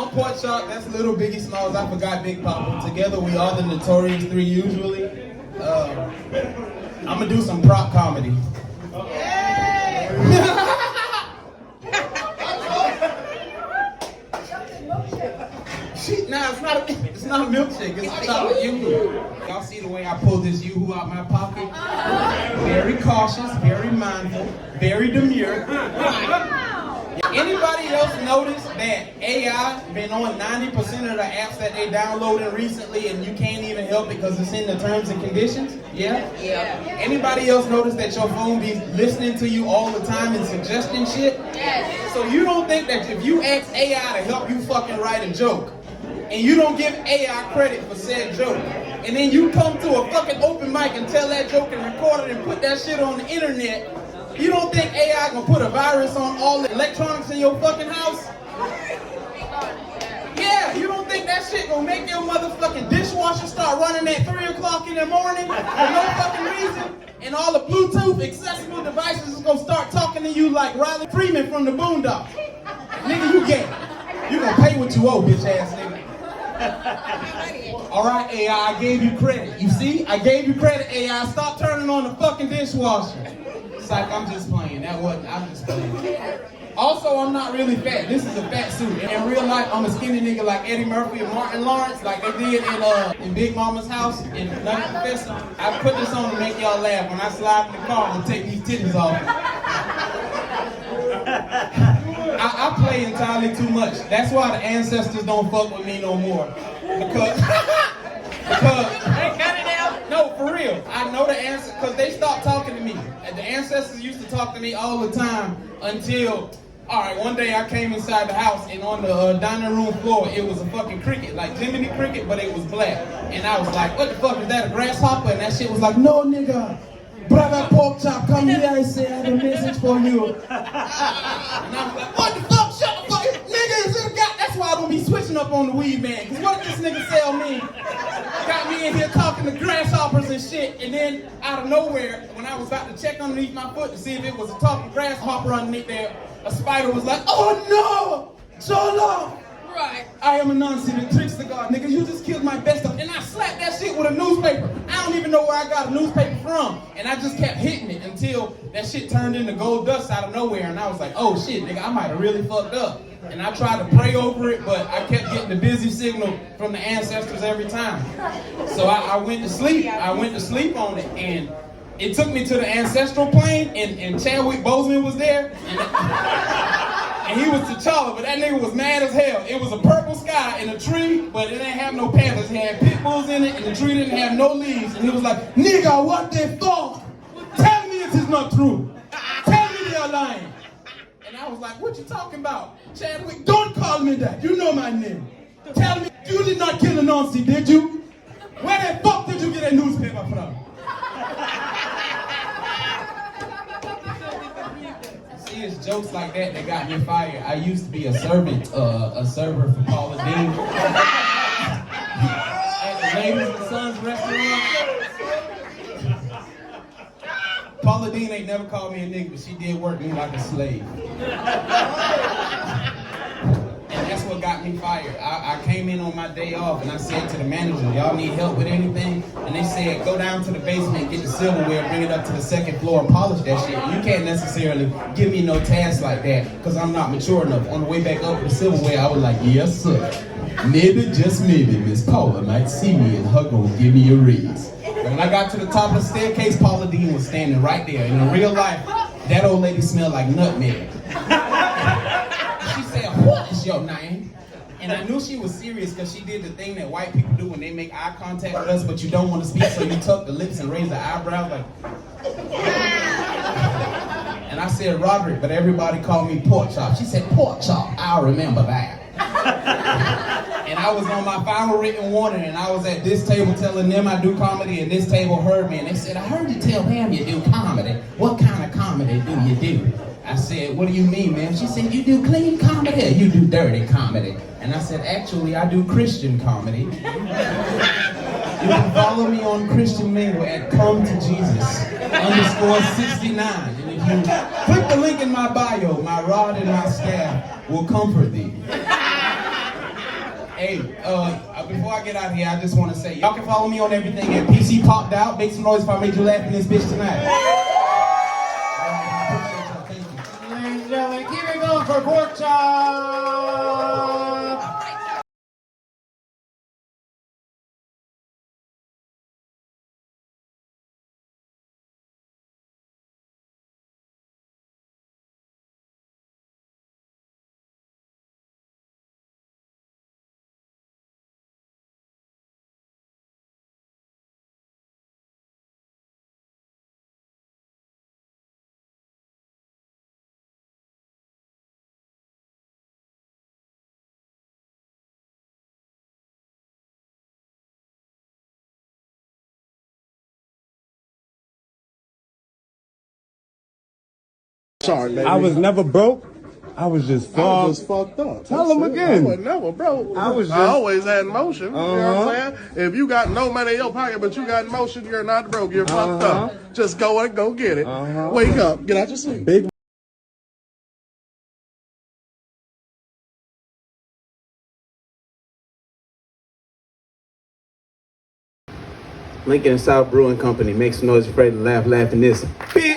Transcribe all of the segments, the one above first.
I'm PorkChop, that's Little Biggie Smalls, I forgot Big Papa. Together we are the Notorious 3 usually. I'm gonna do some prop comedy. Nah, it's not a milkshake, it's a chocolate yoo-hoo. Y'all see the way I pull this yoo-hoo out my pocket? Very cautious, very mindful, very demure. Anybody else notice that AI been on 90% of the apps that they downloaded recently and you can't even help it because it's in the terms and conditions? Yeah? Yeah. Anybody else notice that your phone be listening to you all the time and suggesting shit? Yes. So you don't think that if you ask AI to help you fucking write a joke, and you don't give AI credit for said joke, and then you come to a fucking open mic and tell that joke and record it and put that shit on the internet, you don't think AI gonna put a virus on all the electronics in your fucking house? Yeah, you don't think that shit gonna make your motherfucking dishwasher start running at 3 o'clock in the morning for no fucking reason? And all the Bluetooth accessible devices is gonna start talking to you like Riley Freeman from the Boondocks. Nigga, you gay. You gonna pay what you owe, bitch ass nigga. Alright, AI, I gave you credit. You see? I gave you credit, AI. Stop turning on the fucking dishwasher. It's like, I'm just playing. I'm just playing. Also, I'm not really fat. This is a fat suit. In real life, I'm a skinny nigga like Eddie Murphy and Martin Lawrence, like they did in Big Mama's house in Nutty Professor. I put this on to make y'all laugh. When I slide in the car, I'm gonna take these titties off. I play entirely too much. That's why the ancestors don't fuck with me no more. Because no, for real. I know the ancestors, because they stopped talking to me. The ancestors used to talk to me all the time until, alright, one day I came inside the house and on the dining room floor, it was a fucking cricket, like Jiminy Cricket, but it was black. And I was like, what the fuck, is that a grasshopper? And that shit was like, no nigga. Brother PorkChop, come here and say I have a message for you. And I was like, what the fuck? Shut the fuck up. Nigga, that's why I don't be switching up on the weed man. Cause what did this nigga sell me? Got me in here talking to grasshoppers and shit. And then out of nowhere, when I was about to check underneath my foot to see if it was a talking grasshopper underneath there, a spider was like, oh no! Jola! Right. I am a non-civil trickster god, nigga. You just killed my best of, and I slapped that shit with a newspaper. I don't even know where I got a newspaper from. And I just kept hitting it until that shit turned into gold dust out of nowhere. And I was like, oh shit, nigga, I might have really fucked up. And I tried to pray over it, but I kept getting the busy signal from the ancestors every time. So I went to sleep. I went to sleep on it, and it took me to the ancestral plane, and Chadwick Boseman was there. And he was T'Challa, but that nigga was mad as hell. It was a purple sky and a tree, but it didn't have no panthers. It had pit bulls in it, and the tree didn't have no leaves. And he was like, nigga, what the fuck? Tell me this is not true. Tell me they're lying. And I was like, what you talking about? Chadwick, don't call me that. You know my name. Tell me, you did not kill Anansi, did you? Where the fuck did you get a newspaper from? It's jokes like that got me fired. I used to be a server for Paula Dean at the Ladies and Sons restaurant. Paula Dean ain't never called me a nigga, but she did work me like a slave. And that's what got me fired. I came in on my day off and I said to the manager, y'all need help with anything? And they said, go down to the basement, get the silverware, bring it up to the second floor and polish that shit. You can't necessarily give me no task like that because I'm not mature enough. On the way back up with the silverware, I was like, yes sir. Maybe, just maybe, Miss Paula might see me and her gonna give me a raise. And when I got to the top of the staircase, Paula Dean was standing right there. In real life, that old lady smelled like nutmeg. She said, what is your name? And I knew she was serious because she did the thing that white people do when they make eye contact with us, but you don't want to speak, so you tuck the lips and raise the eyebrows like. And I said Roderick, but everybody called me PorkChop. She said, PorkChop, I'll remember that. And I was on my final written warning, and I was at this table telling them I do comedy, and this table heard me, and they said, I heard you tell Pam you do comedy. What kind of comedy do you do? I said, what do you mean, man? She said, you do clean comedy or you do dirty comedy? And I said, actually, I do Christian comedy. You can follow me on Christian Mingle at @ComeToJesus_69. And if you click the link in my bio, my rod and my staff will comfort thee. Hey, before I get out of here, I just want to say, y'all can follow me on everything at PC Popped Out. Make some noise if I made you laugh in this bitch tonight. Ladies and gentlemen, keep it going for PorkChop! Sorry, baby. I was never broke. I was just I was just fucked up. Tell them again. I was never broke. I was just- I always had motion. You know what I'm saying? If you got no money in your pocket, but you got motion, you're not broke. You're fucked up. Just go and go get it. Wake up. Get out your seat. big. Lincoln and South Brewing Company makes noise afraid to laugh, laughing this. Bitch!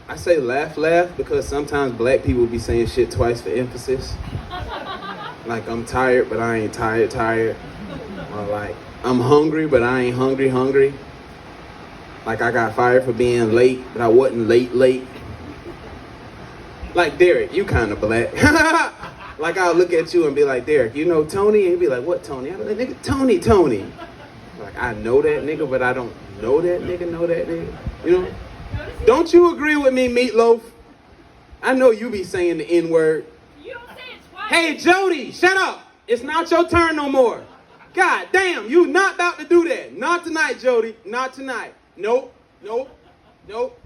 I say laugh because sometimes black people be saying shit twice for emphasis. Like I'm tired, but I ain't tired. Or like I'm hungry, but I ain't hungry. Like I got fired for being late, but I wasn't late. Like Derek, you kind of black. Like I'll look at you and be like, Derek, you know Tony? And he'd be like, what Tony? I'm like, nigga, Tony. Like I know that nigga, but I don't know that nigga. You know? Don't you agree with me, Meatloaf? I know you be saying the N-word. You don't say it twice. Hey, Jody, shut up. It's not your turn no more. God damn, you not about to do that. Not tonight, Jody. Not tonight. Nope.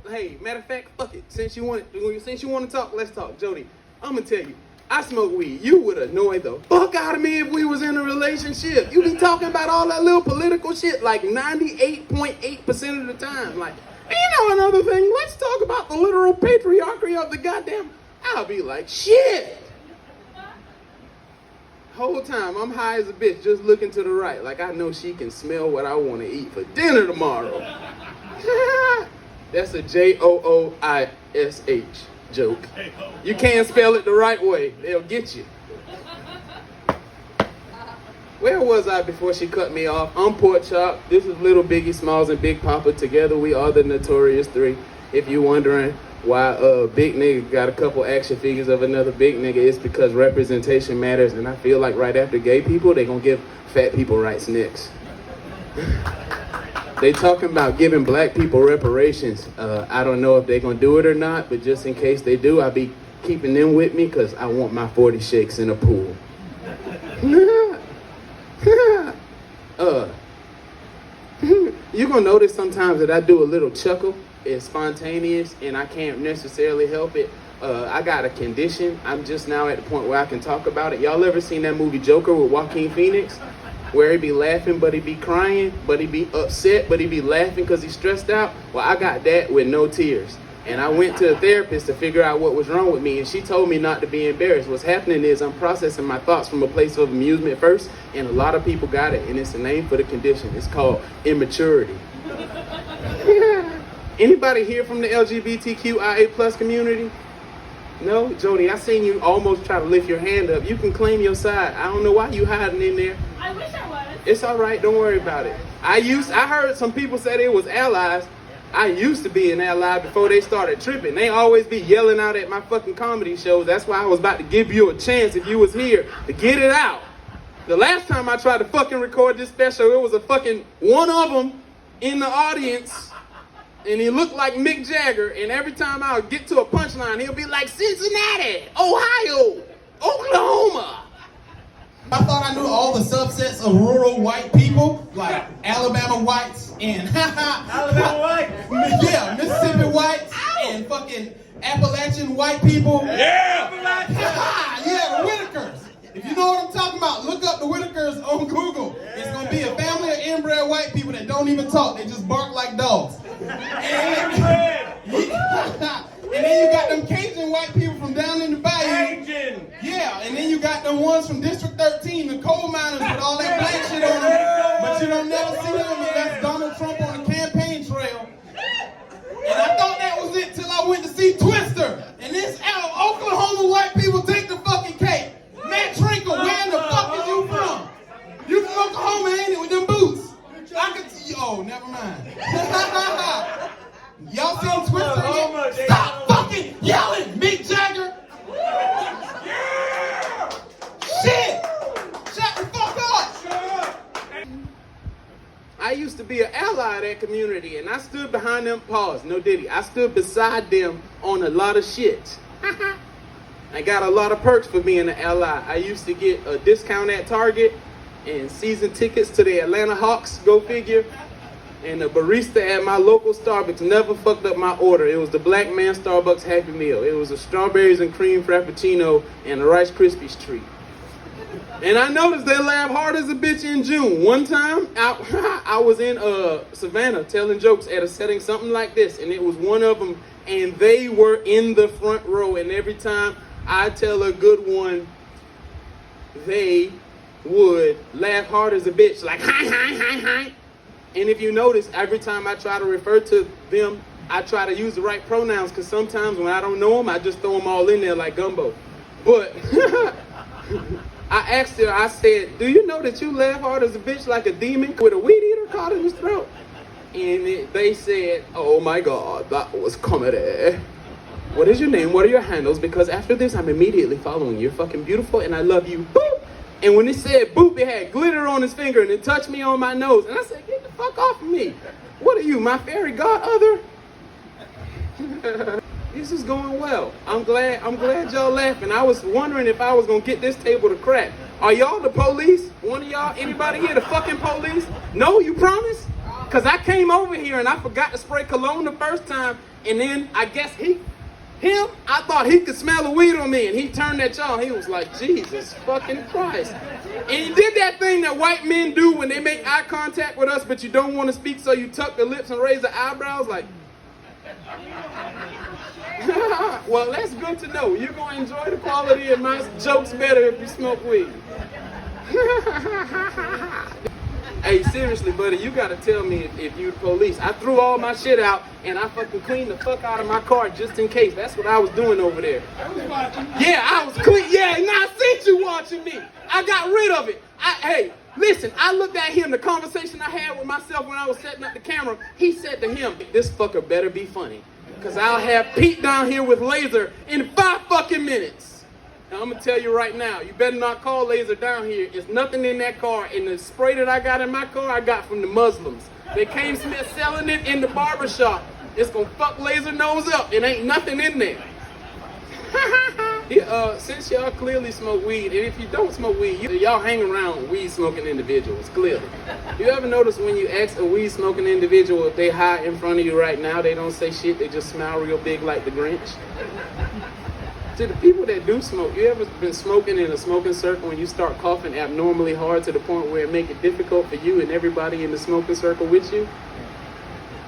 Hey, matter of fact, fuck it. Since you want to talk, let's talk. Jody, I'm gonna tell you, I smoke weed. You would annoy the fuck out of me if we was in a relationship. You be talking about all that little political shit like 98.8% of the time. Like, you know another thing, let's talk about the literal patriarchy of the goddamn... I'll be like, shit! Whole time, I'm high as a bitch, just looking to the right. Like, I know she can smell what I want to eat for dinner tomorrow. That's a Jooish joke. You can't spell it the right way. They'll get you. Where was I before she cut me off? I'm PorkChop. This is Little Biggie Smalls and Big Papa. Together we are the Notorious 3. If you're wondering why big nigga got a couple action figures of another big nigga, it's because representation matters, and I feel like right after gay people, they gonna give fat people rights next. They talking about giving black people reparations. I don't know if they gonna do it or not, but just in case they do, I'll be keeping them with me because I want my 40 shakes in a pool. You're gonna notice sometimes that I do a little chuckle. It's spontaneous and I can't necessarily help it. I got a condition. I'm just now at the point where I can talk about it. Y'all ever seen that movie Joker with Joaquin Phoenix? Where he be laughing, but he be crying, but he be upset, but he be laughing because he's stressed out? Well, I got that with no tears. And I went to a therapist to figure out what was wrong with me, and she told me not to be embarrassed. What's happening is I'm processing my thoughts from a place of amusement first, and a lot of people got it, and it's a name for the condition. It's called immaturity. Anybody here from the LGBTQIA plus community? No? Jody, I seen you almost try to lift your hand up. You can claim your side. I don't know why you hiding in there. I wish I was. It's all right. Don't worry about it. I heard some people say they was allies. I used to be an ally before they started tripping. They always be yelling out at my fucking comedy shows. That's why I was about to give you a chance if you was here to get it out. The last time I tried to fucking record this special, it was a fucking one of them in the audience, and he looked like Mick Jagger, and every time I would get to a punchline, he'll be like, Cincinnati, Ohio, Oklahoma. I thought I knew all the subsets of rural white people, like Alabama whites and Alabama white! Yeah, Mississippi whites and fucking Appalachian white people. Yeah! Yeah, the Whitakers. If you know what I'm talking about, look up the Whitakers on Google. It's gonna be a family of inbred white people that don't even talk, they just bark like dogs. And then you got them Cajun white people from down in the bayou. got the ones from District 13, the coal miners with all that black shit on them. But you don't never see them unless Donald Trump on the campaign trail. And I thought that was it till I went to see Twister. And this out Oklahoma white people take the fucking cake. Matt Trinkle, where in the fuck is you from? You from Oklahoma, ain't it, with them boots? I can see you. Oh, never mind. Y'all seen Twister yet? Stop fucking yelling, Mick Jagger. Shit! Shut the fuck up! I used to be an ally of that community, and I stood behind them. Pause, no diddy. I stood beside them on a lot of shit. I got a lot of perks for being an ally. I used to get a discount at Target and season tickets to the Atlanta Hawks, go figure. And the barista at my local Starbucks never fucked up my order. It was the Black Man Starbucks Happy Meal. It was a strawberries and cream Frappuccino and a Rice Krispies treat. And I noticed they laugh hard as a bitch in June. One time, I was in Savannah telling jokes at a setting something like this, and it was one of them, and they were in the front row. And every time I tell a good one, they would laugh hard as a bitch, like hi, hi, hi, hi. And if you notice, every time I try to refer to them, I try to use the right pronouns, because sometimes when I don't know them, I just throw them all in there like gumbo. But I asked her, I said, do you know that you laugh hard as a bitch like a demon with a weed eater caught in his throat? And they said, oh my God, that was comedy. What is your name? What are your handles? Because after this, I'm immediately following you. You're fucking beautiful and I love you. Boop. And when it said boop, it had glitter on his finger and it touched me on my nose. And I said, get the fuck off of me. What are you, my fairy godmother? This is going well. I'm glad y'all laughing. I was wondering if I was gonna get this table to crack. Are y'all the police? One of y'all, anybody here the fucking police? No, you promise? Cause I came over here and I forgot to spray cologne the first time, and then I guess I thought he could smell the weed on me, and he turned at y'all. He was like, Jesus fucking Christ. And he did that thing that white men do when they make eye contact with us, but you don't want to speak, so you tuck the lips and raise the eyebrows like. Well, that's good to know. You're going to enjoy the quality of my jokes better if you smoke weed. Hey, seriously, buddy, you gotta tell me if you the police. I threw all my shit out and I fucking cleaned the fuck out of my car just in case. That's what I was doing over there. Yeah, I was clean. Yeah, and I seen you watching me. I got rid of it. Hey, listen, I looked at him, the conversation I had with myself when I was setting up the camera. He said to him, this fucker better be funny, because I'll have Pete down here with Laser in 5 fucking minutes. Now, I'm going to tell you right now, you better not call Laser down here. There's nothing in that car. And the spray that I got in my car, I got from the Muslims. They came selling it in the barbershop. It's going to fuck Laser nose up. It ain't nothing in there. Since y'all clearly smoke weed, and if you don't smoke weed, y'all hang around weed smoking individuals, clearly. You ever notice when you ask a weed smoking individual if they high in front of you right now, they don't say shit, they just smile real big like the Grinch? To the people that do smoke, you ever been smoking in a smoking circle and you start coughing abnormally hard to the point where it make it difficult for you and everybody in the smoking circle with you?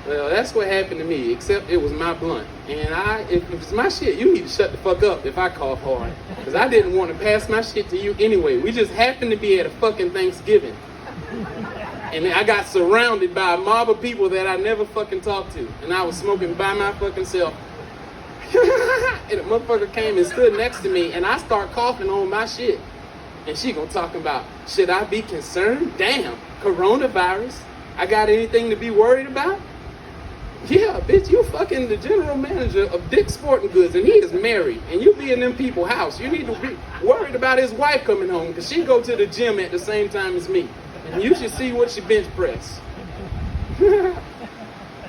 Well, that's what happened to me, except it was my blunt. And if it's my shit, you need to shut the fuck up if I cough hard. Because I didn't want to pass my shit to you anyway. We just happened to be at a fucking Thanksgiving. And I got surrounded by a mob of people that I never fucking talked to. And I was smoking by my fucking self. And a motherfucker came and stood next to me, and I start coughing on my shit. And she gonna talk about, should I be concerned? Damn, coronavirus. I got anything to be worried about? Yeah, bitch, you fucking the general manager of Dick's Sporting Goods, and he is married, and you be in them people's house. You need to be worried about his wife coming home, because she go to the gym at the same time as me. And you should see what she bench press.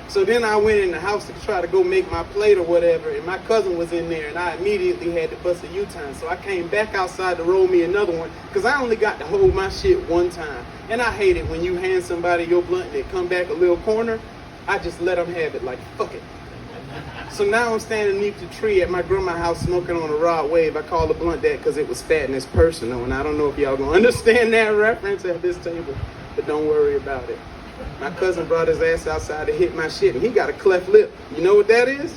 So then I went in the house to try to go make my plate or whatever, and my cousin was in there, and I immediately had to bust a U-turn. So I came back outside to roll me another one, because I only got to hold my shit one time. And I hate it when you hand somebody your blunt and they come back a little corner. I just let them have it, like, fuck it. So now I'm standing beneath the tree at my grandma's house smoking on a Rod Wave. I call the blunt that because it was fat and it's personal, and I don't know if y'all gonna understand that reference at this table, but don't worry about it. My cousin brought his ass outside to hit my shit, and he got a cleft lip. You know what that is?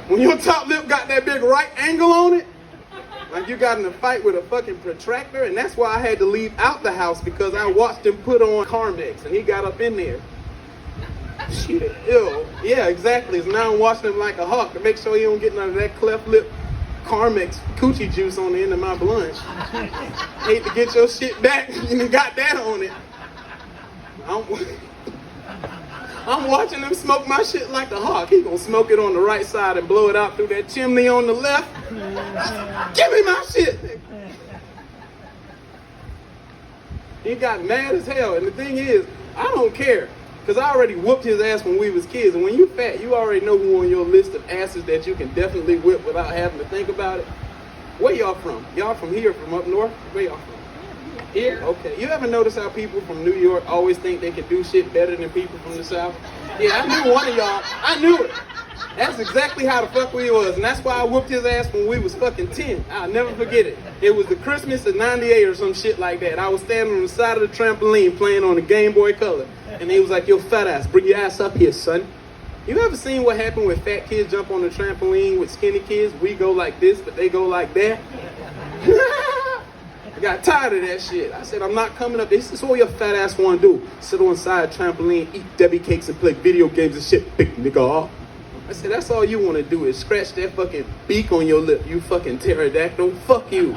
When your top lip got that big right angle on it, Like you got in a fight with a fucking protractor, and that's why I had to leave out the house because I watched him put on Carmex, and he got up in there. Shit, ew. Yeah, exactly. So now I'm watching him like a hawk to make sure he don't get none of that cleft lip Carmex coochie juice on the end of my blunt. Hate to get your shit back and you got that on it. I'm watching him smoke my shit like a hawk. He gonna smoke it on the right side and blow it out through that chimney on the left. Give me my shit. He got mad as hell, and the thing is, I don't care. Because I already whooped his ass when we was kids. And when you fat, you already know who on your list of asses that you can definitely whip without having to think about it. Where y'all from? Y'all from here, from up north? Where y'all from? Here? Okay. You ever notice how people from New York always think they can do shit better than people from the South? Yeah, I knew one of y'all. I knew it. That's exactly how the fuck we was. And that's why I whooped his ass when we was fucking 10. I'll never forget it. It was the Christmas of '98 or some shit like that. I was standing on the side of the trampoline playing on the Game Boy Color. And he was like, yo, fat ass, bring your ass up here, son. You ever seen what happened when fat kids jump on the trampoline with skinny kids? We go like this, but they go like that. I got tired of that shit. I said, I'm not coming up. This is what your fat ass want to do. Sit on side trampoline, eat Debbie cakes, and play video games and shit, big nigga. I said, that's all you want to do is scratch that fucking beak on your lip, you fucking pterodactyl. Fuck you.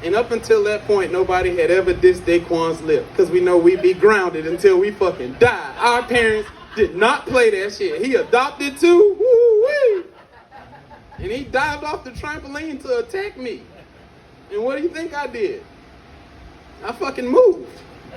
And up until that point, nobody had ever dissed Daquan's lip. Because we know we'd be grounded until we fucking die. Our parents did not play that shit. He adopted too. Woo-wee. And he dived off the trampoline to attack me. And what do you think I did? I fucking moved.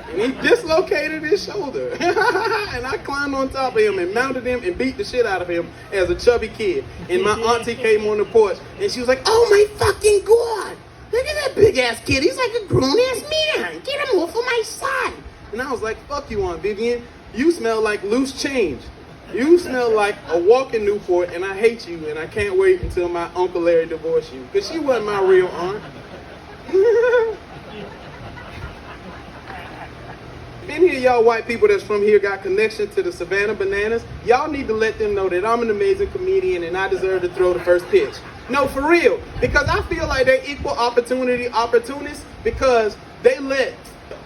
And he dislocated his shoulder. And I climbed on top of him and mounted him and beat the shit out of him as a chubby kid. And my auntie came on the porch and she was like, oh my fucking God. Look at that big ass kid. He's like a grown ass man. Get him off of my son. And I was like, fuck you, Aunt Vivian. You smell like loose change. You smell like a walking Newport, and I hate you, and I can't wait until my Uncle Larry divorced you. Because she wasn't my real aunt. If any of y'all white people that's from here got connection to the Savannah Bananas, y'all need to let them know that I'm an amazing comedian and I deserve to throw the first pitch. No, for real. Because I feel like they're equal opportunity opportunists because they let,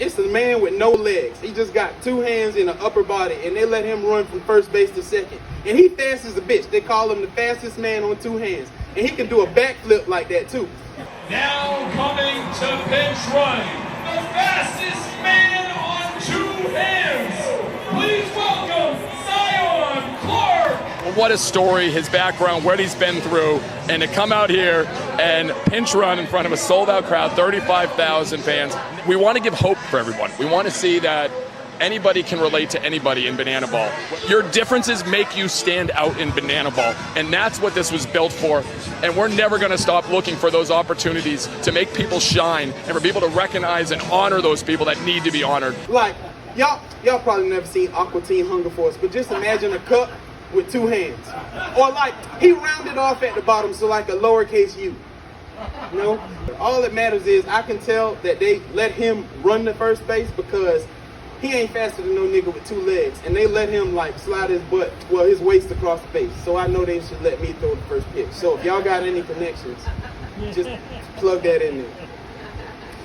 it's a man with no legs. He just got 2 hands and an upper body and they let him run from first base to second. And he fast as a bitch. They call him the fastest man on 2 hands. And he can do a backflip like that too. Now coming to pinch run, the fastest man on 2 hands. Please welcome Zion Clark. What a story, his background, what he's been through, and to come out here and pinch run in front of a sold-out crowd, 35,000 fans. We want to give hope for everyone. We want to see that anybody can relate to anybody in banana ball. Your differences make you stand out in banana ball, and that's what this was built for. And we're never going to stop looking for those opportunities to make people shine and for people to recognize and honor those people that need to be honored. Like, y'all probably never seen Aqua Teen Hunger Force, but just imagine a cup with 2 hands. Or like, he rounded off at the bottom, so like a lowercase u. You know? All that matters is I can tell that they let him run the first base because he ain't faster than no nigga with 2 legs. And they let him like slide his butt, well, his waist across the base. So I know they should let me throw the first pitch. So if y'all got any connections, just plug that in there.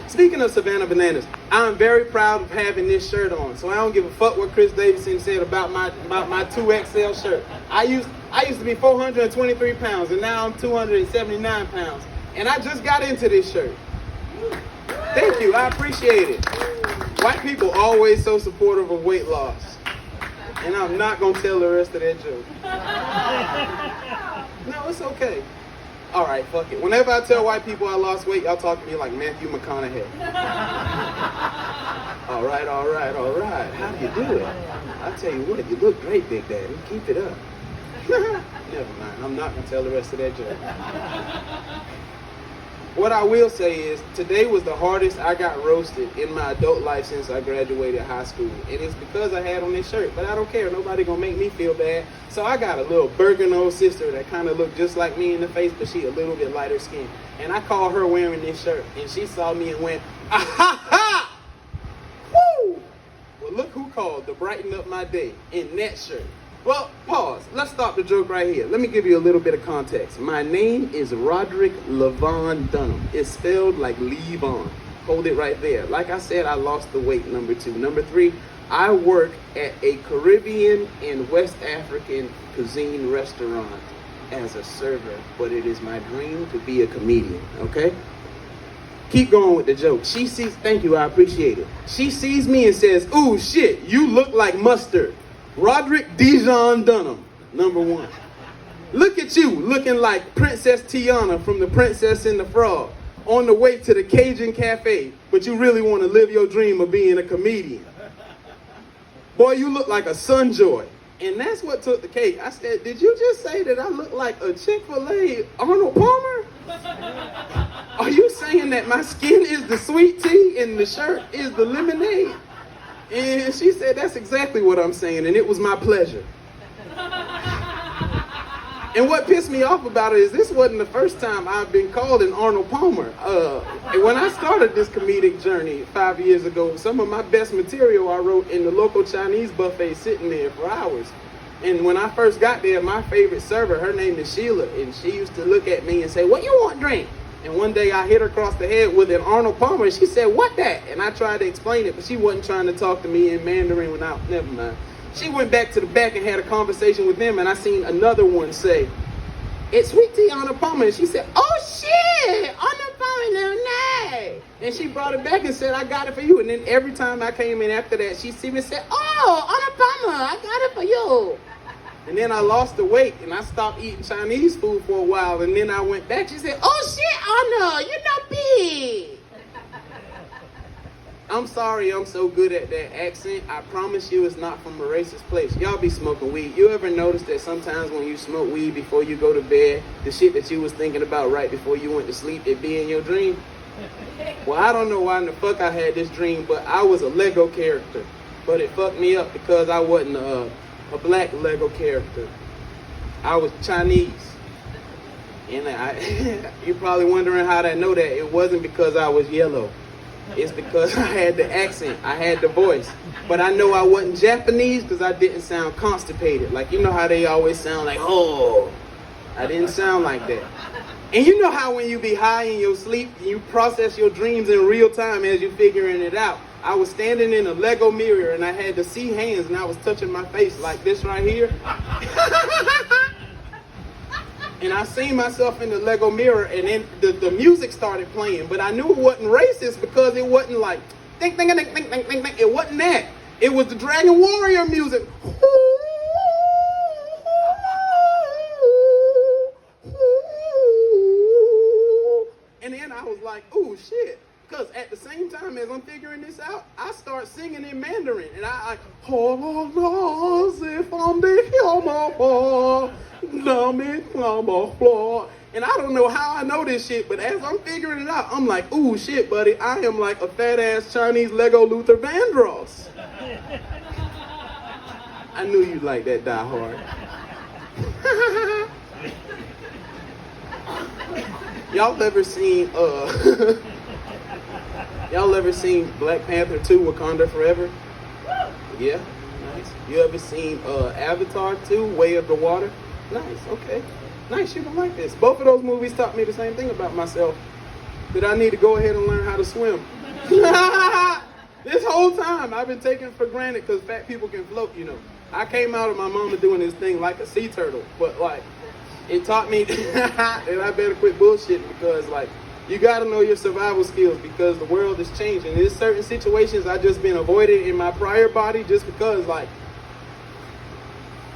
Speaking of Savannah Bananas, I'm very proud of having this shirt on. So I don't give a fuck what Chris Davidson said about my 2XL shirt. I used to be 423 pounds and now I'm 279 pounds. And I just got into this shirt. Thank you, I appreciate it. White people always so supportive of weight loss. And I'm not gonna tell the rest of that joke. No, it's okay. All right, fuck it. Whenever I tell white people I lost weight, y'all talk to me like Matthew McConaughey. All right. How do you do it? I tell you what, you look great, Big Daddy. Keep it up. Never mind. I'm not gonna tell the rest of that joke. What I will say is, today was the hardest I got roasted in my adult life since I graduated high school. And it's because I had on this shirt, but I don't care. Nobody gonna make me feel bad. So I got a little Bergen sister that kind of looked just like me in the face, but she a little bit lighter skinned. And I called her wearing this shirt, and she saw me and went, ah ha ha! Woo! Well, look who called to brighten up my day in that shirt. Well, pause. Let's stop the joke right here. Let me give you a little bit of context. My name is Roderick Levon Dunham. It's spelled like Levon. Hold it right there. Like I said, I lost the weight, number 2. Number 3, I work at a Caribbean and West African cuisine restaurant as a server, but it is my dream to be a comedian, okay? Keep going with the joke. She sees, thank you, I appreciate it. She sees me and says, ooh, shit, you look like mustard. Roderick Dijon Dunham, number 1. Look at you, looking like Princess Tiana from The Princess and the Frog, on the way to the Cajun Cafe, but you really want to live your dream of being a comedian. Boy, you look like a Sunjoy. And that's what took the cake. I said, did you just say that I look like a Chick-fil-A Arnold Palmer? Are you saying that my skin is the sweet tea and the shirt is the lemonade? And she said, that's exactly what I'm saying, and it was my pleasure. And what pissed me off about it is this wasn't the first time I've been called an Arnold Palmer. And when I started this comedic journey 5 years ago, some of my best material I wrote in the local Chinese buffet sitting there for hours. And when I first got there, my favorite server, her name is Sheila, and she used to look at me and say, what you want to drink? And one day I hit her across the head with an Arnold Palmer, and she said, what that? And I tried to explain it, but she wasn't trying to talk to me in Mandarin never mind. She went back to the back and had a conversation with them, and I seen another one say, it's sweet tea Arnold Palmer. And she said, oh shit, Arnold Palmer, no. And she brought it back and said, I got it for you. And then every time I came in after that, she see me and said, oh, Arnold Palmer, I got it for you. And then I lost the weight and I stopped eating Chinese food for a while. And then I went back. She said, oh shit, Arnold, you're not big. I'm sorry I'm so good at that accent. I promise you it's not from a racist place. Y'all be smoking weed. You ever notice that sometimes when you smoke weed before you go to bed, the shit that you was thinking about right before you went to sleep, it be in your dream? Well, I don't know why in the fuck I had this dream, but I was a Lego character. But it fucked me up because I wasn't a black Lego character. I was Chinese. And you're probably wondering how I know that. It wasn't because I was yellow. It's because I had the accent, I had the voice. But I know I wasn't Japanese because I didn't sound constipated. Like, you know how they always sound like, oh. I didn't sound like that. And you know how when you be high in your sleep, you process your dreams in real time as you're figuring it out. I was standing in a Lego mirror and I had to see hands and I was touching my face like this right here. And I seen myself in the Lego mirror, and then the music started playing. But I knew it wasn't racist because it wasn't like ding ding ding ding ding ding ding. It wasn't that. It was the Dragon Warrior music. And then I was like, ooh shit. Because at the same time as I'm figuring this out, I start singing in Mandarin. And I and I don't know how I know this shit, but as I'm figuring it out, I'm like, ooh, shit, buddy, I am like a fat-ass Chinese Lego Luther Vandross. I knew you'd like that, Die Hard. Y'all ever seen, y'all ever seen Black Panther 2, Wakanda Forever? Yeah, nice. You ever seen Avatar 2, Way of the Water? Nice, okay. Nice, you don't like this. Both of those movies taught me the same thing about myself. That I need to go ahead and learn how to swim. This whole time I've been taking it for granted because fat people can float, you know. I came out of my mama doing this thing like a sea turtle, but like, it taught me that I better quit bullshitting because like, you gotta know your survival skills because the world is changing. There's certain situations I just been avoided in my prior body just because like,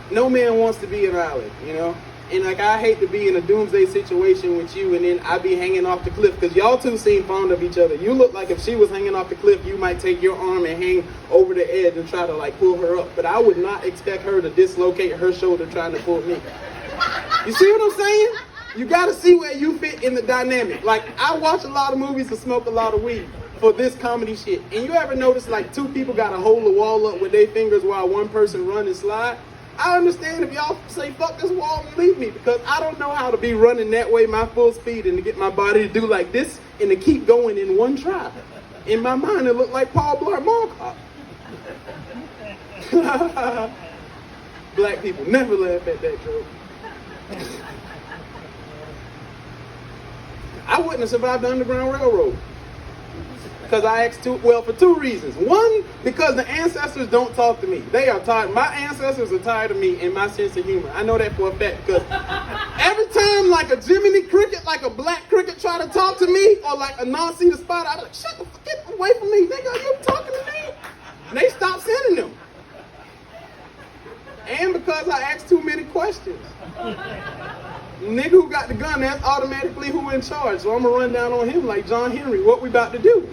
no man wants to be an island, you know? And like, I hate to be in a doomsday situation with you and then I be hanging off the cliff because y'all two seem fond of each other. You look like if she was hanging off the cliff, you might take your arm and hang over the edge and try to like pull her up. But I would not expect her to dislocate her shoulder trying to pull me. You see what I'm saying? You gotta see where you fit in the dynamic. Like, I watch a lot of movies and smoke a lot of weed for this comedy shit. And you ever notice like two people gotta hold the wall up with their fingers while one person run and slide? I understand if y'all say fuck this wall and leave me because I don't know how to be running that way my full speed and to get my body to do like this and to keep going in one try. In my mind it looked like Paul Blart Mall Cop. Black people never laugh at that joke. I wouldn't have survived the Underground Railroad. Because I asked for two reasons. One, because the ancestors don't talk to me. They are tired. My ancestors are tired of me and my sense of humor. I know that for a fact because every time like a Jiminy Cricket, like a black cricket try to talk to me, or like a non-see the spot, I'm like, shut the fuck, get away from me, nigga, you talking to me? And they stop sending them. And because I asked too many questions. Nigga who got the gun, that's automatically who in charge. So I'm gonna run down on him like John Henry. What we about to do?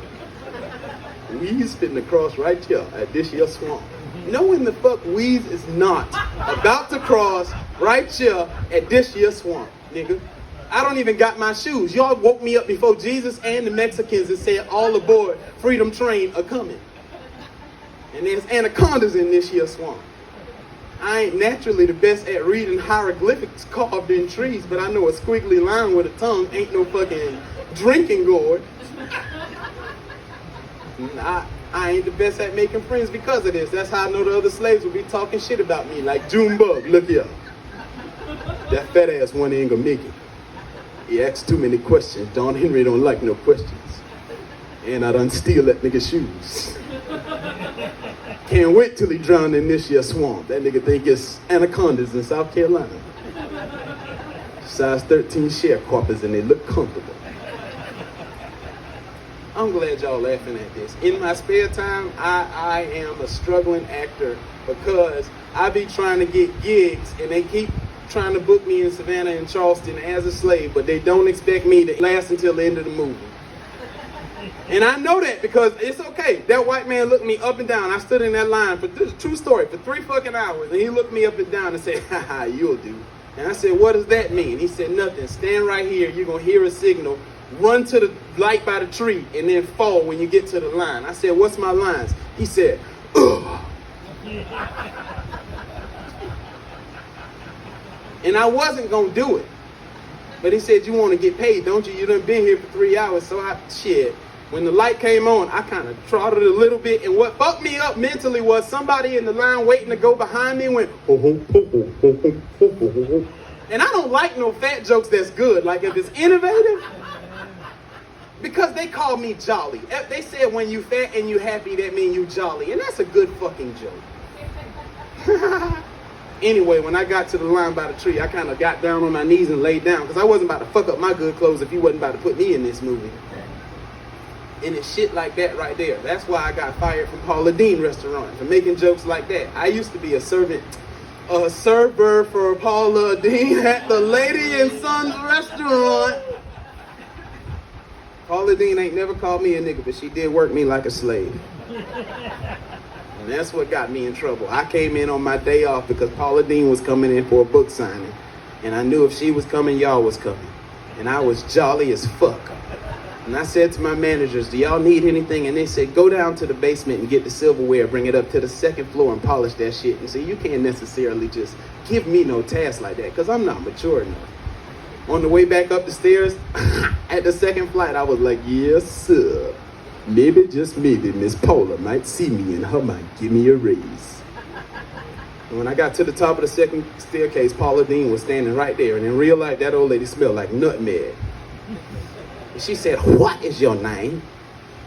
We's finna cross right here at this here swamp. Knowing the fuck We's is not about to cross right here at this here swamp, nigga. I don't even got my shoes. Y'all woke me up before Jesus and the Mexicans and said all aboard, Freedom Train are coming. And there's anacondas in this here swamp. I ain't naturally the best at reading hieroglyphics carved in trees, but I know a squiggly line with a tongue ain't no fucking drinking gourd. I ain't the best at making friends because of this. That's how I know the other slaves will be talking shit about me, like Junebug, look here. That fat ass one ain't gonna make it. He asks too many questions. John Henry don't like no questions. And I done steal that nigga's shoes. Can't wait till he drown in this year swamp. That nigga think it's anacondas in South Carolina. Size 13 sharecroppers and they look comfortable. I'm glad y'all laughing at this. In my spare time, I am a struggling actor because I be trying to get gigs and they keep trying to book me in Savannah and Charleston as a slave, but they don't expect me to last until the end of the movie. And I know that because it's okay. That white man looked me up and down. I stood in that line for this true story for 3 fucking hours, and he looked me up and down and said, haha, you'll do. And I said, what does that mean? He said, nothing. Stand right here. You're going to hear a signal. Run to the light by the tree and then fall when you get to the line. I said, what's my lines? He said, ugh. And I wasn't going to do it. But he said, you want to get paid, don't you? You done been here for 3 hours. So shit. When the light came on, I kind of trotted a little bit. And what fucked me up mentally was somebody in the line waiting to go behind me went, ho, ho, ho, ho, ho, ho, ho, ho, ho. And I don't like no fat jokes that's good. Like if it's innovative, because they call me jolly. They said when you fat and you happy, that mean you jolly. And that's a good fucking joke. Anyway, when I got to the line by the tree, I kind of got down on my knees and laid down because I wasn't about to fuck up my good clothes if he wasn't about to put me in this movie. And it's shit like that right there. That's why I got fired from Paula Deen restaurant for making jokes like that. I used to be a server for Paula Deen at the Lady and Sons restaurant. Paula Deen ain't never called me a nigga, but she did work me like a slave. And that's what got me in trouble. I came in on my day off because Paula Deen was coming in for a book signing. And I knew if she was coming, y'all was coming. And I was jolly as fuck. And I said to my managers, do y'all need anything? And they said, go down to the basement and get the silverware, bring it up to the second floor and polish that shit. And so you can't necessarily just give me no task like that because I'm not mature enough. On the way back up the stairs, at the second flight, I was like, yes, sir. Maybe, just maybe, Miss Paula might see me and her might give me a raise. And when I got to the top of the second staircase, Paula Deen was standing right there. And in real life, that old lady smelled like nutmeg. And she said, what is your name?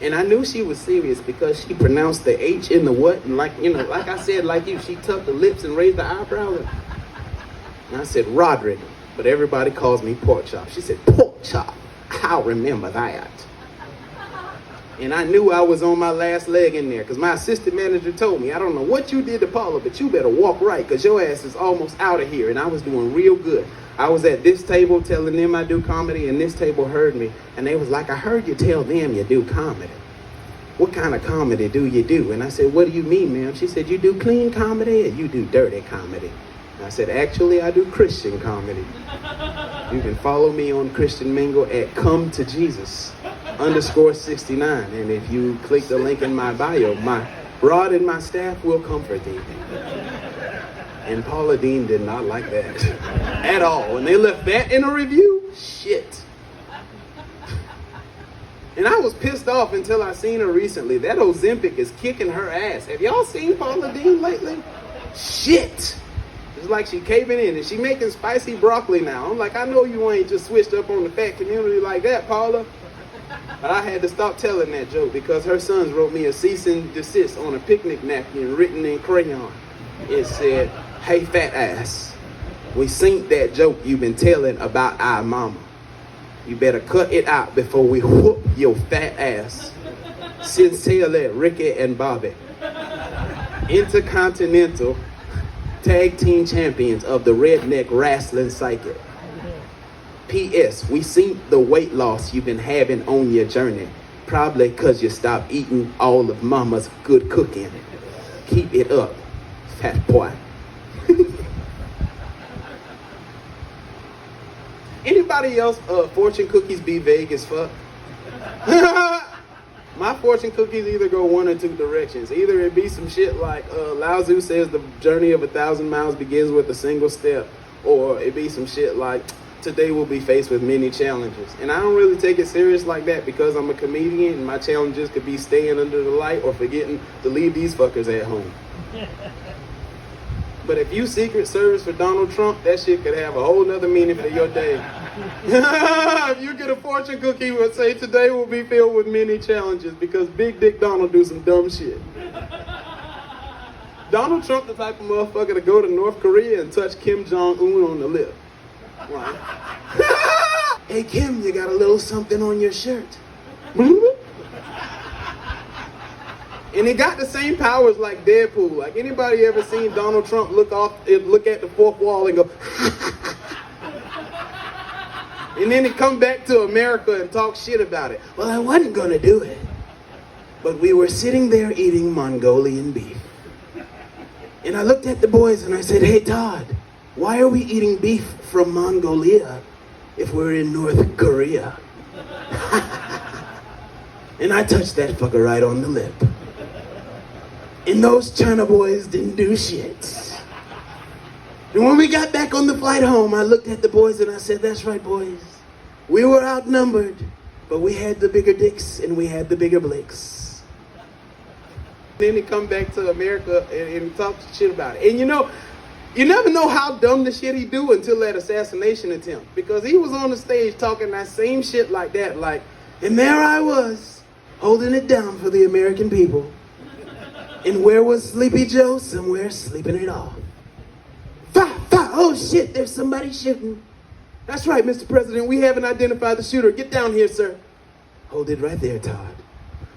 And I knew she was serious because she pronounced the H in the what. And like, you know, like I said, like you, she tucked the lips and raised the eyebrows. And I said, Roderick. But everybody calls me PorkChop. She said, PorkChop. I'll remember that. And I knew I was on my last leg in there because my assistant manager told me, I don't know what you did to Paula, but you better walk right because your ass is almost out of here. And I was doing real good. I was at this table telling them I do comedy, and this table heard me. And they was like, I heard you tell them you do comedy. What kind of comedy do you do? And I said, what do you mean, ma'am? She said, you do clean comedy or you do dirty comedy? And I said, actually, I do Christian comedy. You can follow me on Christian Mingle at Come to Jesus _69. And if you click the link in my bio, my rod and my staff will comfort thee. And Paula Deen did not like that at all. When they left that in a review, shit. And I was pissed off until I seen her recently. That Ozempic is kicking her ass. Have y'all seen Paula Deen lately? Shit. It's like she caving in, and she making spicy broccoli now. I'm like, I know you ain't just switched up on the fat community like that, Paula. But I had to stop telling that joke because her sons wrote me a cease and desist on a picnic napkin written in crayon. It said, "Hey fat ass, we seen that joke you've been telling about our mama. You better cut it out before we whoop your fat ass. Sincerely, Ricky and Bobby, Intercontinental Tag Team Champions of the Redneck Wrestling Circuit. P.S. We seen the weight loss you've been having on your journey. Probably because you stopped eating all of mama's good cooking. Keep it up, fat boy." Anybody else fortune cookies be vague as fuck? My fortune cookies either go one or two directions. Either it be some shit like Lao Tzu says the journey of 1,000 miles begins with a single step, or it be some shit like today we'll be faced with many challenges. And I don't really take it serious like that because I'm a comedian and my challenges could be staying under the light or forgetting to leave these fuckers at home. But if you Secret Service for Donald Trump, that shit could have a whole nother meaning for your day. If you get a fortune cookie, would say today will be filled with many challenges because Big Dick Donald do some dumb shit. Donald Trump the type of motherfucker to go to North Korea and touch Kim Jong-un on the lip. Why? Hey Kim, you got a little something on your shirt. And he got the same powers like Deadpool. Like anybody ever seen Donald Trump look at the fourth wall and go, and then he come back to America and talk shit about it. Well, I wasn't gonna do it, but we were sitting there eating Mongolian beef. And I looked at the boys and I said, "Hey Todd, why are we eating beef from Mongolia if we're in North Korea?" And I touched that fucker right on the lip. And those China boys didn't do shit. And when we got back on the flight home, I looked at the boys and I said, "That's right, boys. We were outnumbered, but we had the bigger dicks and we had the bigger blicks." Then he come back to America and talk shit about it. And you know, you never know how dumb the shit he do until that assassination attempt. Because he was on the stage talking that same shit like that, like, and there I was, holding it down for the American people. And where was Sleepy Joe? Somewhere sleeping it off. Oh shit, there's somebody shooting. That's right, Mr. President, we haven't identified the shooter. Get down here, sir. Hold it right there, Todd.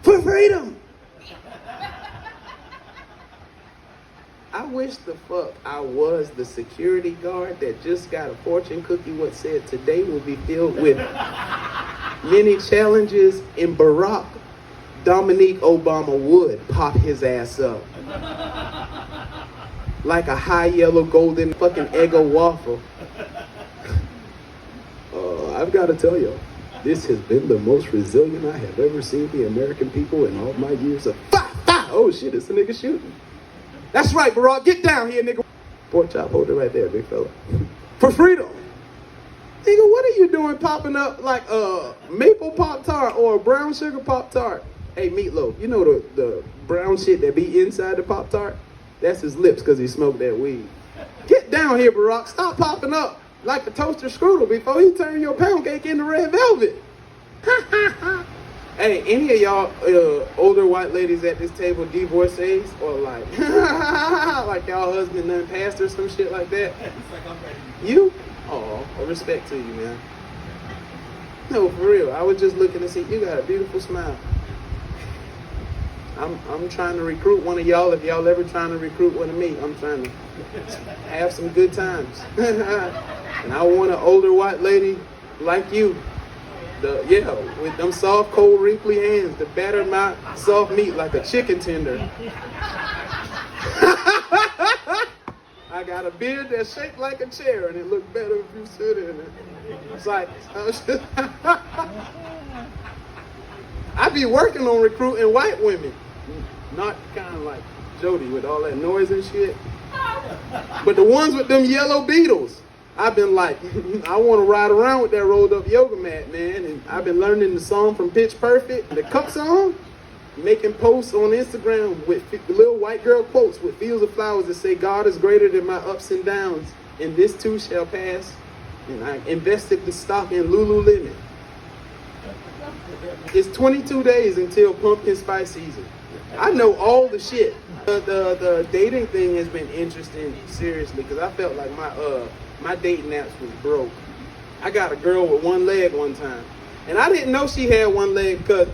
For freedom! I wish the fuck I was the security guard that just got a fortune cookie what said today will be filled with many challenges, and Barack Dominique Obama would pop his ass up like a high yellow golden fucking Eggo waffle. I've got to tell you, this has been the most resilient I have ever seen the American people in all my years of oh shit, it's a nigga shooting. That's right, Barack, get down here, nigga. PorkChop, hold it right there, big fella. For freedom. Nigga, what are you doing popping up like a maple Pop-Tart or a brown sugar Pop-Tart? Hey, Meatloaf, you know the brown shit that be inside the Pop-Tart? That's his lips because he smoked that weed. Get down here, Barack. Stop popping up like a toaster strudel before he turn your pound cake into red velvet. Hey, any of y'all older white ladies at this table divorcees or like, like y'all husband done passed or some shit like that? You? Oh, respect to you, man. No, for real. I was just looking to see, you got a beautiful smile. I'm trying to recruit one of y'all. If y'all ever trying to recruit one of me, I'm trying to have some good times. And I want an older white lady like you. With them soft, cold, wrinkly hands to batter my soft meat like a chicken tender. I got a beard that's shaped like a chair, and it looked better if you sit in it. It's like, I be working on recruiting white women. Not kind of like Jody with all that noise and shit. But the ones with them yellow beetles. I've been like, I want to ride around with that rolled up yoga mat, man. And I've been learning the song from Pitch Perfect, the Cup song. making posts on Instagram with little white girl quotes with fields of flowers that say, God is greater than my ups and downs, and this too shall pass. And I invested the stock in Lululemon. It's 22 days until pumpkin spice season. I know all the shit. The dating thing has been interesting, seriously, because I felt like my dating apps was broke. I got a girl with one leg one time, and I didn't know she had one leg because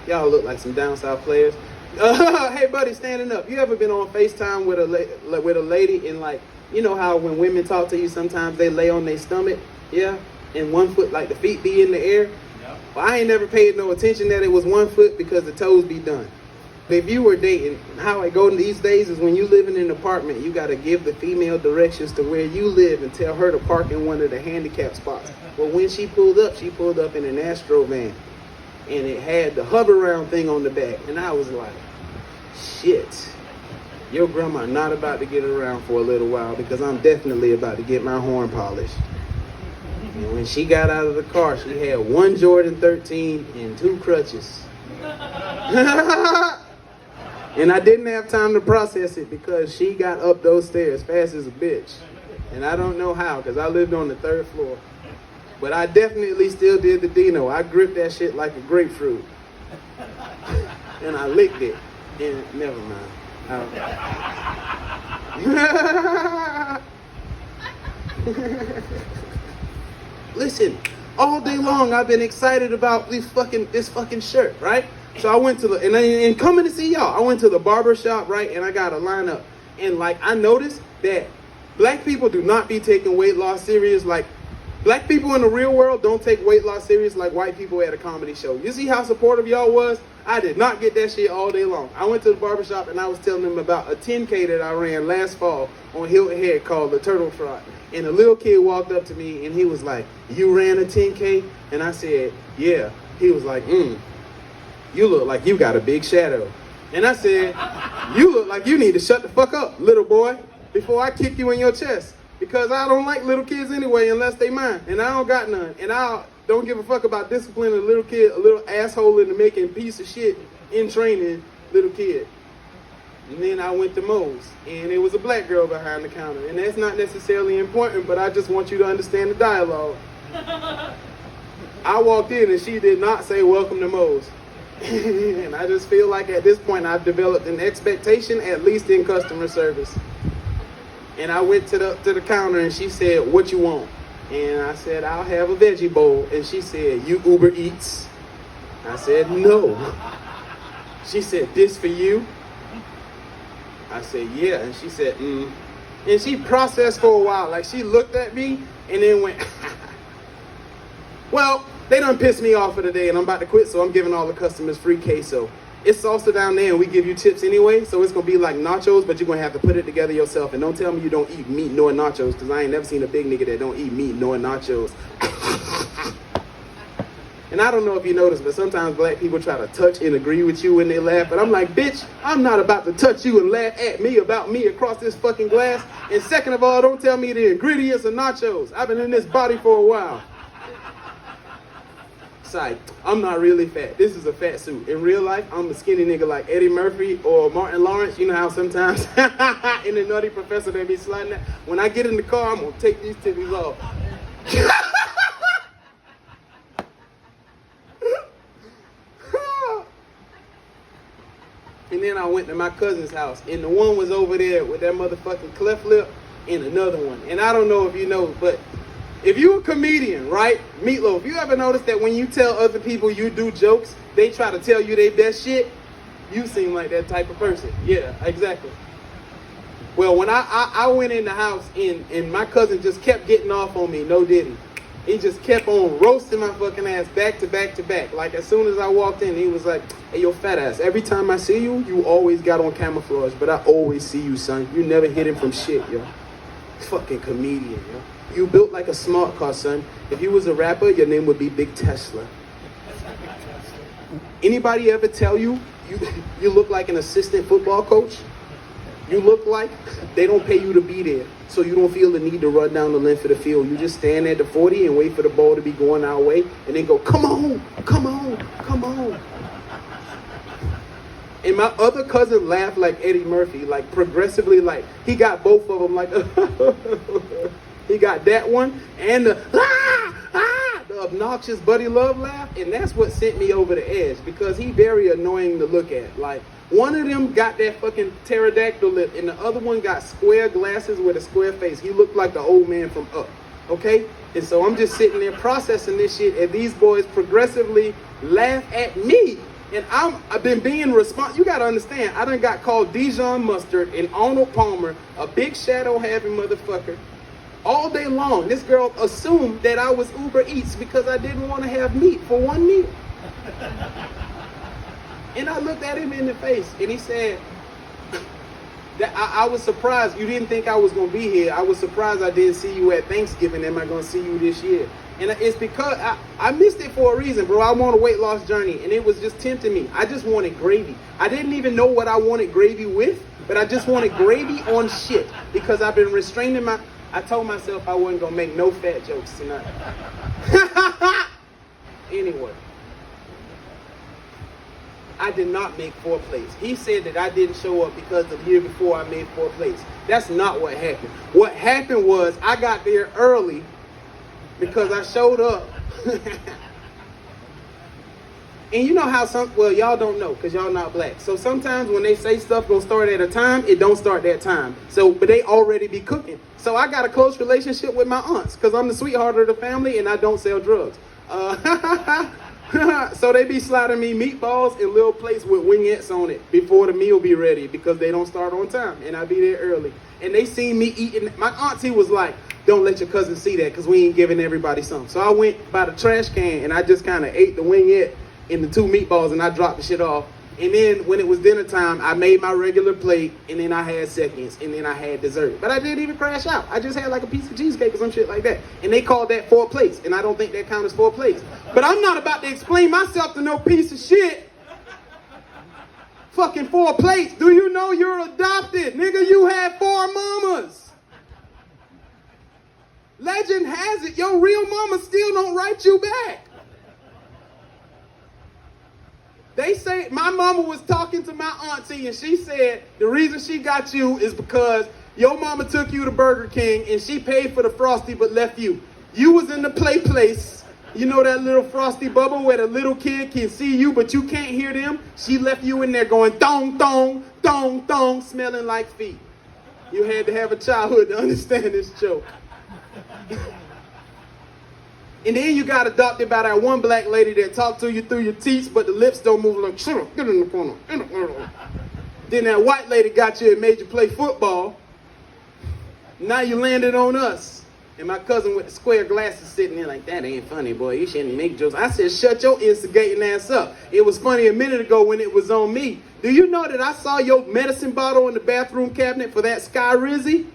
y'all look like some down south players. Hey buddy, standing up. You ever been on FaceTime with a lady and, like, you know how when women talk to you sometimes they lay on their stomach, yeah, and one foot, like the feet be in the air? Yeah. Well, I ain't never paid no attention that it was one foot because the toes be done. If you were dating, how I go these days is when you live in an apartment, you got to give the female directions to where you live and tell her to park in one of the handicap spots. Well, when she pulled up in an Astro van, and it had the hover round thing on the back, and I was like, shit, your grandma not about to get around for a little while because I'm definitely about to get my horn polished. And when she got out of the car, she had one Jordan 13 and two crutches. And I didn't have time to process it because she got up those stairs fast as a bitch. And I don't know how, because I lived on the 3rd floor. But I definitely still did the Dino. I gripped that shit like a grapefruit. And I licked it. And never mind. Listen, all day long I've been excited about this fucking shirt, right? So I went to and coming to see y'all, I went to the barber shop, right? And I got a lineup. And, like, I noticed that black people do not be taking weight loss serious. Like, black people in the real world don't take weight loss serious like white people at a comedy show. You see how supportive y'all was? I did not get that shit all day long. I went to the barber shop and I was telling them about a 10K that I ran last fall on Hilton Head called the Turtle Trot. And a little kid walked up to me and he was like, you ran a 10K? And I said, yeah. He was like, you look like you got a big shadow. And I said, you look like you need to shut the fuck up, little boy, before I kick you in your chest. Because I don't like little kids anyway unless they mine. And I don't got none. And I don't give a fuck about disciplining a little kid, a little asshole into making piece of shit in training little kid. And then I went to Moe's, and it was a black girl behind the counter. And that's not necessarily important, but I just want you to understand the dialogue. I walked in and she did not say welcome to Moe's. And I just feel like at this point I've developed an expectation, at least in customer service. And I went to the counter and she said, what you want? And I said, I'll have a veggie bowl. And she said, you Uber Eats? I said, no. She said, this for you? I said, yeah. And she said, And she processed for a while. Like, she looked at me and then went, well, they done pissed me off for the day and I'm about to quit, so I'm giving all the customers free queso. It's salsa down there and we give you tips anyway, so it's going to be like nachos, but you're going to have to put it together yourself. And don't tell me you don't eat meat nor nachos, because I ain't never seen a big nigga that don't eat meat nor nachos. And I don't know if you noticed, but sometimes black people try to touch and agree with you when they laugh. But I'm like, bitch, I'm not about to touch you and laugh at me about me across this fucking glass. And second of all, don't tell me the ingredients of nachos. I've been in this body for a while. Side, I'm not really fat. This is a fat suit. In real life, I'm a skinny nigga like Eddie Murphy or Martin Lawrence. You know how sometimes in the Nutty Professor they be sliding that. When I get in the car, I'm gonna take these titties off. And then I went to my cousin's house, and the one was over there with that motherfucking cleft lip, and another one. And I don't know if you know, but if you're a comedian, right? Meatloaf, you ever notice that when you tell other people you do jokes, they try to tell you their best shit? You seem like that type of person. Yeah, exactly. Well, when I went in the house and my cousin just kept getting off on me, no diddy. He just kept on roasting my fucking ass back to back to back. Like, as soon as I walked in, he was like, hey, yo, fat ass, every time I see you, you always got on camouflage, but I always see you, son. You never hidden from shit, yo. Fucking comedian, yo. You built like a smart car, son. If you was a rapper, your name would be Big Tesla. Anybody ever tell you you look like an assistant football coach? You look like they don't pay you to be there, so you don't feel the need to run down the length of the field. You just stand at the 40 and wait for the ball to be going our way, and then go, come on, come on, come on. And my other cousin laughed like Eddie Murphy, like progressively, like he got both of them, like he got that one and the obnoxious Buddy Love laugh, and that's what sent me over the edge because he very annoying to look at. Like one of them got that fucking pterodactyl lip, and the other one got square glasses with a square face. He looked like the old man from Up. Okay, and so I'm just sitting there processing this shit, and these boys progressively laugh at me. And I've been being responsible. You gotta understand, I done got called Dijon Mustard and Arnold Palmer, a big shadow having motherfucker, all day long. This girl assumed that I was Uber Eats because I didn't want to have meat for one meal. And I looked at him in the face and he said, that I was surprised you didn't think I was gonna be here. I was surprised I didn't see you at Thanksgiving. Am I gonna see you this year? And it's because I missed it for a reason, bro. I'm on a weight loss journey and it was just tempting me. I just wanted gravy. I didn't even know what I wanted gravy with, but I just wanted gravy on shit because I've been restraining I told myself I wasn't gonna make no fat jokes tonight. Anyway, I did not make 4th place. He said that I didn't show up because the year before I made 4th place. That's not what happened. What happened was I got there early because I showed up. And you know how well, y'all don't know because y'all not black. So sometimes when they say stuff gonna start at a time, it don't start that time. So, but they already be cooking. So I got a close relationship with my aunts because I'm the sweetheart of the family and I don't sell drugs. So they be sliding me meatballs in little plates with wingettes on it before the meal be ready because they don't start on time and I be there early. And they seen me eating. My auntie was like, don't let your cousin see that because we ain't giving everybody some. So I went by the trash can and I just kind of ate the wingette and the 2 meatballs and I dropped the shit off. And then when it was dinner time, I made my regular plate and then I had seconds and then I had dessert. But I didn't even crash out. I just had like a piece of cheesecake or some shit like that. And they called that 4 plates and I don't think that counts as 4 plates. But I'm not about to explain myself to no piece of shit. Fucking 4 plates. Do you know you're adopted? Nigga, you had 4 mamas. Legend has it, your real mama still don't write you back. They say, my mama was talking to my auntie and she said the reason she got you is because your mama took you to Burger King and she paid for the Frosty but left you. You was in the play place. You know that little Frosty bubble where the little kid can see you but you can't hear them? She left you in there going dong, dong, dong, dong, smelling like feet. You had to have a childhood to understand this joke. And then you got adopted by that one black lady that talked to you through your teeth, but the lips don't move like, shut up, get in the corner, in the corner. Then that white lady got you and made you play football. Now you landed on us. And my cousin with the square glasses sitting there like, that ain't funny, boy. You shouldn't make jokes. I said, shut your instigating ass up. It was funny a minute ago when it was on me. Do you know that I saw your medicine bottle in the bathroom cabinet for that Sky Rizzy?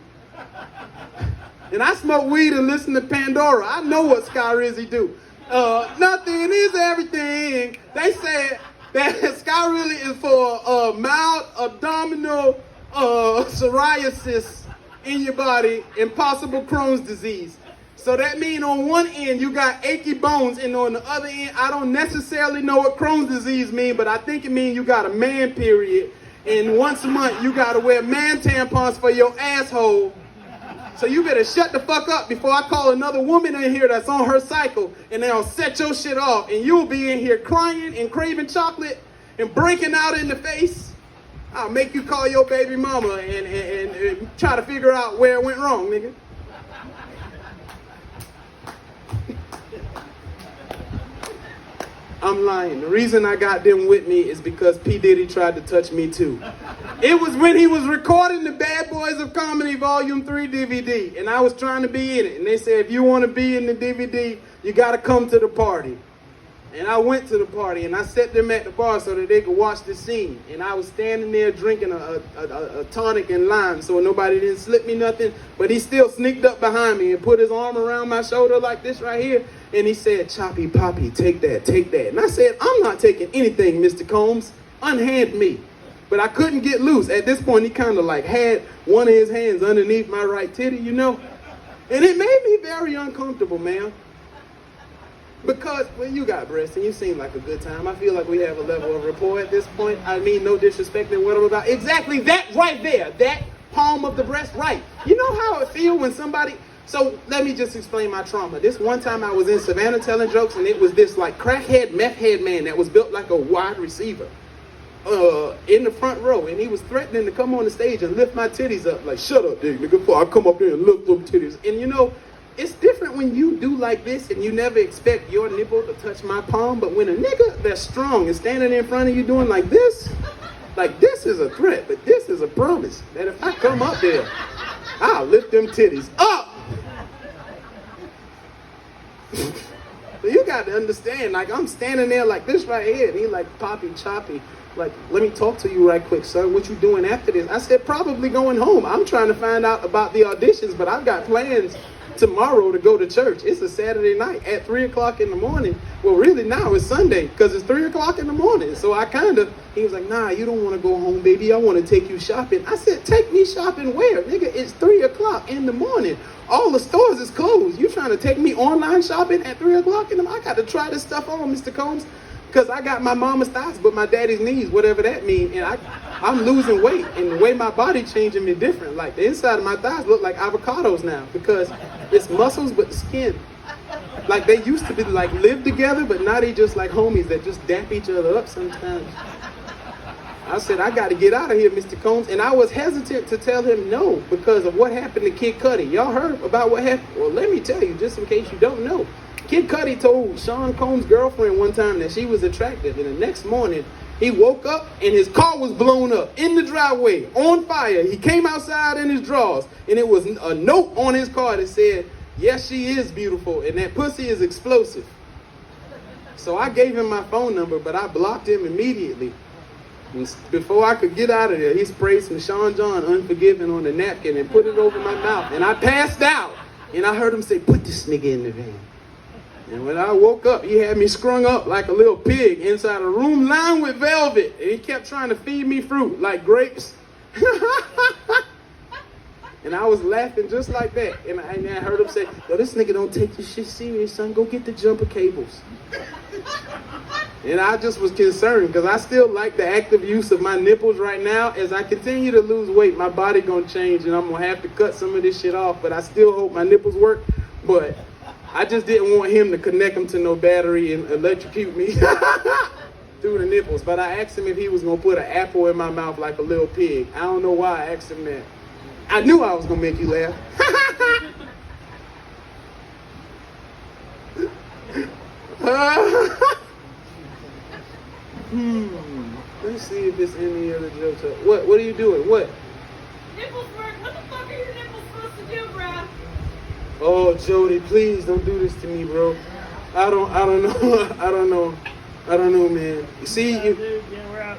And I smoke weed and listen to Pandora. I know what Sky Rizzy do. Nothing is everything. They said that Sky Rizzy is for mild abdominal psoriasis in your body and possible Crohn's disease. So that means on one end you got achy bones and on the other end, I don't necessarily know what Crohn's disease means, but I think it means you got a man period and once a month you gotta wear man tampons for your asshole. So you better shut the fuck up before I call another woman in here that's on her cycle and they'll set your shit off and you'll be in here crying and craving chocolate and breaking out in the face. I'll make you call your baby mama and try to figure out where it went wrong, nigga. I'm lying. The reason I got them with me is because P. Diddy tried to touch me too. It was when he was recording the Bad Boys of Comedy Volume 3 DVD, and I was trying to be in it. And they said, if you want to be in the DVD, you got to come to the party. And I went to the party, and I set them at the bar so that they could watch the scene. And I was standing there drinking a tonic and lime so nobody didn't slip me nothing. But he still sneaked up behind me and put his arm around my shoulder like this right here. And he said, Choppy Poppy, take that, take that. And I said, I'm not taking anything, Mr. Combs. Unhand me. But I couldn't get loose. At this point, he kind of like had one of his hands underneath my right titty, you know? And it made me very uncomfortable, man. Because, well, you got breasts and you seem like a good time. I feel like we have a level of rapport at this point. I mean, no disrespect in what I'm about. Exactly that right there. That palm of the breast, right. You know how it feel when somebody... So let me just explain my trauma. This one time I was in Savannah telling jokes, and it was this like crackhead, meth head man that was built like a wide receiver in the front row, and he was threatening to come on the stage and lift my titties up. Like, shut up, dude, nigga, before I come up there and lift them titties. And you know, it's different when you do like this and you never expect your nipple to touch my palm, but when a nigga that's strong is standing in front of you doing like this is a threat, but this is a promise that if I come up there, I'll lift them titties up. So you got to understand, like, I'm standing there like this right here, and he like poppy choppy, like, let me talk to you right quick, son. What you doing after this? I said, probably going home. I'm trying to find out about the auditions, but I've got plans tomorrow to go to church. It's a Saturday night at 3 o'clock in the morning. Well, really now it's Sunday because it's 3 o'clock in the morning. So he was like, nah, you don't want to go home, baby. I want to take you shopping. I said, take me shopping where? Nigga, it's 3 o'clock in the morning. All the stores is closed. You trying to take me online shopping at 3 o'clock in the morning? I got to try this stuff on, Mr. Combs, because I got my mama's thighs but my daddy's knees, whatever that means. And I'm losing weight, and the way my body changing me different. Like, the inside of my thighs look like avocados now because it's muscles but skin. Like, they used to be like live together, but now they just like homies that just dap each other up sometimes. I said, I got to get out of here, Mr. Combs. And I was hesitant to tell him no because of what happened to Kid Cudi. Y'all heard about what happened? Well, let me tell you, just in case you don't know. Kid Cudi told Sean Combs' girlfriend one time that she was attractive. And the next morning, he woke up and his car was blown up in the driveway, on fire. He came outside in his drawers, and it was a note on his car that said, yes, she is beautiful, and that pussy is explosive. So I gave him my phone number, but I blocked him immediately. And before I could get out of there, he sprayed some Sean John Unforgiven on the napkin and put it over my mouth. And I passed out. And I heard him say, put this nigga in the van. And when I woke up, he had me strung up like a little pig inside a room lined with velvet. And he kept trying to feed me fruit like grapes. And I was laughing just like that. And I heard him say, yo, this nigga don't take this shit serious, son. Go get the jumper cables. And I just was concerned because I still like the active use of my nipples right now. As I continue to lose weight, my body gonna change and I'm gonna have to cut some of this shit off. But I still hope my nipples work. But I just didn't want him to connect them to no battery and electrocute me through the nipples. But I asked him if he was gonna put an apple in my mouth like a little pig. I don't know why I asked him that. I knew I was gonna make you laugh. Let's see if there's any other jokes. What are you doing? What? Nipples work. What the fuck are your nipples supposed to do, bruh? Oh, Jody, please don't do this to me, bro. I don't know. I don't know, man. See you.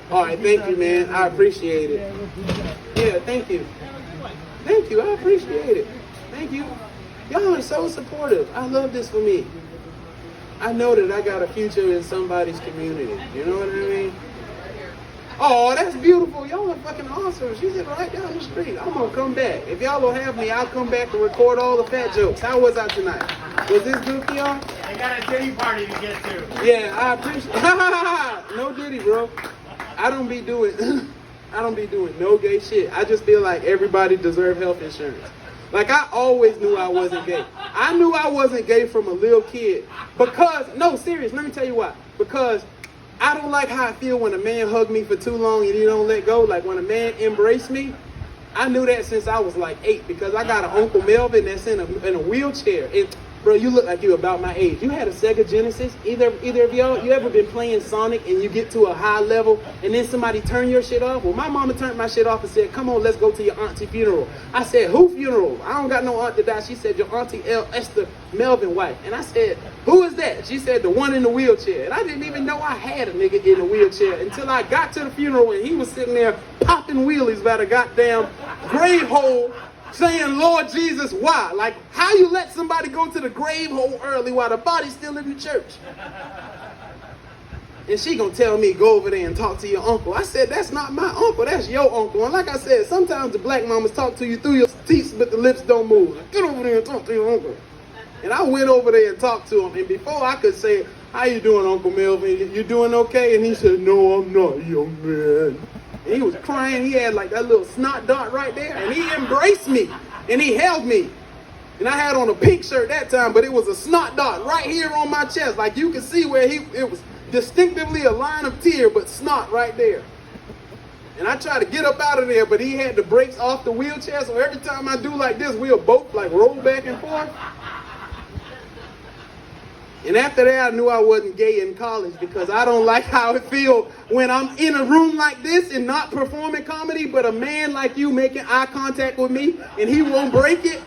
All right, thank you, man. I appreciate it. Yeah, thank you. Thank you. I appreciate it. Thank you. Y'all are so supportive. I love this for me. I know that I got a future in somebody's community. You know what I mean? Oh, that's beautiful. Y'all are fucking awesome. She's right down the street. I'm gonna come back. If y'all don't have me, I'll come back and record all the fat jokes. How was I tonight? Was this good for y'all? I got a Diddy party to get to. Yeah, I appreciate it. No Diddy, bro. I don't be doing no gay shit. I just feel like everybody deserves health insurance. Like, I always knew I wasn't gay. I knew I wasn't gay from a little kid. Because, no, serious, let me tell you why. Because I don't like how I feel when a man hug me for too long and he don't let go. Like, when a man embrace me, I knew that since I was like 8. Because I got an Uncle Melvin that's in a wheelchair. And, bro, you look like you about my age. You had a Sega Genesis? Either of y'all, you ever been playing Sonic and you get to a high level and then somebody turn your shit off? Well, my mama turned my shit off and said, come on, let's go to your auntie funeral. I said, who funeral? I don't got no aunt to die. She said, your auntie Esther Melvin wife. And I said, who is that? She said, the one in the wheelchair. And I didn't even know I had a nigga in a wheelchair until I got to the funeral and he was sitting there popping wheelies by the goddamn grave hole, saying, Lord Jesus, why? Like, how you let somebody go to the grave hole early while the body's still in the church? And she gonna tell me, go over there and talk to your uncle. I said, that's not my uncle, that's your uncle. And like I said, sometimes the black mamas talk to you through your teeth, but the lips don't move. Like, get over there and talk to your uncle. And I went over there and talked to him. And before I could say, how you doing, Uncle Melvin? You doing okay? And he said, no, I'm not, young man. And he was crying. He had like that little snot dot right there. And he embraced me. And he held me. And I had on a pink shirt that time, but it was a snot dot right here on my chest. Like you could see where it was distinctively a line of tear, but snot right there. And I tried to get up out of there, but he had the brakes off the wheelchair. So every time I do like this, we'll both like roll back and forth. And after that, I knew I wasn't gay in college because I don't like how it feels when I'm in a room like this and not performing comedy, but a man like you making eye contact with me and he won't break it.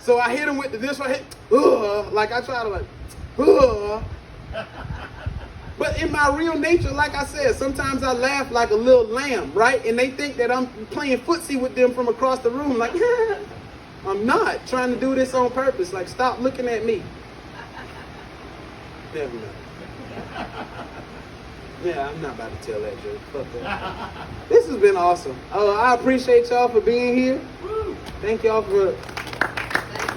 So I hit him with this right here, like I try to like, But in my real nature, like I said, sometimes I laugh like a little lamb, right? And they think that I'm playing footsie with them from across the room, like, I'm not trying to do this on purpose. Like, stop looking at me. Never mind. Yeah, I'm not about to tell that joke. Fuck that. This has been awesome. I appreciate y'all for being here. Thank y'all for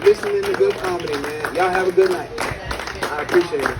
listening to good comedy, man. Y'all have a good night. I appreciate it.